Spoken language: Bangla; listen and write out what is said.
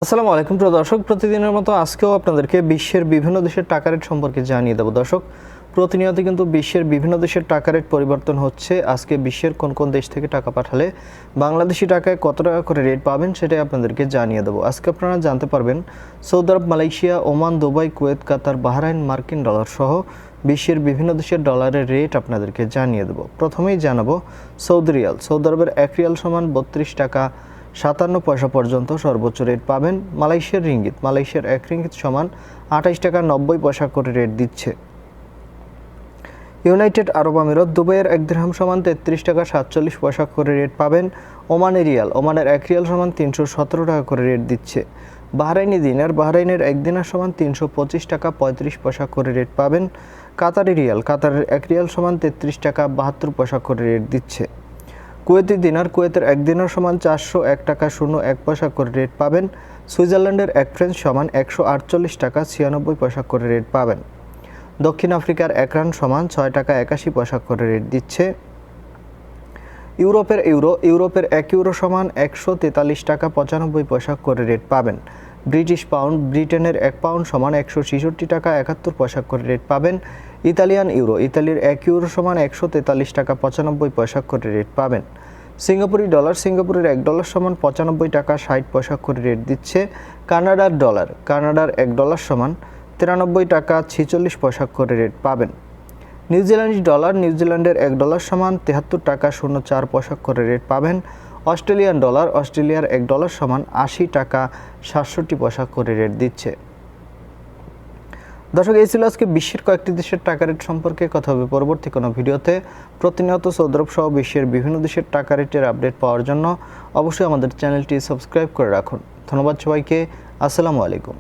আসসালামু আলাইকুম প্রিয় দর্শক, প্রতিদিনের মতো আজকেও আপনাদেরকে বিশ্বের বিভিন্ন দেশের টাকা রেট সম্পর্কে জানিয়ে দেব। দর্শক, প্রতিনিয়ত কিন্তু বিশ্বের বিভিন্ন দেশের টাকা রেট পরিবর্তন হচ্ছে। আজকে বিশ্বের কোন কোন দেশ থেকে টাকা পাঠালে বাংলাদেশি টাকায় কত টাকা করে রেট পাবেন সেটাই আপনাদেরকে জানিয়ে দেব। আজকে আপনারা জানতে পারবেন সৌদি আরব, মালয়েশিয়া, ওমান, দুবাই, কুয়েত, কাতার, বাহরাইন, মার্কিন ডলার সহ বিশ্বের বিভিন্ন দেশের ডলারের রেট আপনাদেরকে জানিয়ে দেব। প্রথমেই জানাবো সৌদি রিয়াল। সৌদি আরবের 1 রিয়াল সমান 32 টাকা 57 পয়সা পর্যন্ত সর্বোচ্চ রেট পাবেন। মালয়েশিয়ার রিঙ্গিত। মালয়েশিয়ার 1 রিঙ্গিত সমান 28 টাকা 90 পয়সা করে রেট দিচ্ছে। ইউনাইটেড আরব আমিরাত। দুবাইয়ের 1 দিরহাম সমান 33 টাকা 47 পয়সা করে রেট পাবেন। ওমানের রিয়াল। ওমানের 1 রিয়াল সমান 317 টাকা করে রেট দিচ্ছে। বাহরাইনি দিনার। বাহরাইনের 1 দিনার সমান 325 টাকা 35 পয়সা করে রেট পাবেন। কাতারি রিয়াল। কাতারের 1 রিয়াল সমান 33 টাকা 72 পয়সা করে রেট দিচ্ছে। কুয়েতি দিনার। কুয়েতের 1 দিনার সমান 401 টাকা 01 পয়সা করে রেট পাবেন। সুইজারল্যান্ডের 1 ফ্রেঞ্চ সমান 148 টাকা 96 পয়সা করে রেট পাবেন। দক্ষিণ আফ্রিকার 1 রান সমান 6 টাকা 81 পয়সা করে রেট দিচ্ছে। ইউরোপের ইউরো। ইউরোপের 1 ইউরো সমান 143 টাকা 95 পয়সা করে রেট পাবেন। British pound. ব্রিটেনের 1 পাউন্ড সমান 166 টাকা 71 পয়সা করে রেট পাবেন। Italian euro. ইতালির 1 ইউরো সমান 143 টাকা 95 পয়সা করে রেট পাবেন। সিঙ্গাপুরি ডলার। সিঙ্গাপুরের 1 ডলার সমান 95 টাকা 60 পয়সা করে রেট দিচ্ছে। কানাডার ডলার। কানাডার 1 ডলার সমান 93 টাকা 46 পয়সা করে রেট পাবেন। New Zealand dollar. নিউজিল্যান্ডের 1 ডলার সমান 73 টাকা 04 পয়সা করে রেট পাবেন। Australian dollar. অস্ট্রেলিয়ার 1 ডলার সমান 80 টাকা 67 পয়সা করে রেট দিচ্ছে। দর্শক, এই ছিল আজকে বিশ্বের কয়েকটি দেশের টাকা রেট সম্পর্কে। কথা হবে পরবর্তী কোনো ভিডিওতে। প্রতিনিয়ত সৌদি আরব সহ বিশ্বের বিভিন্ন দেশের টাকা রেটের আপডেট পাওয়ার জন্য অবশ্যই আমাদের চ্যানেলটি সাবস্ক্রাইব করে রাখুন। ধন্যবাদ সবাইকে। আসসালামু আলাইকুম।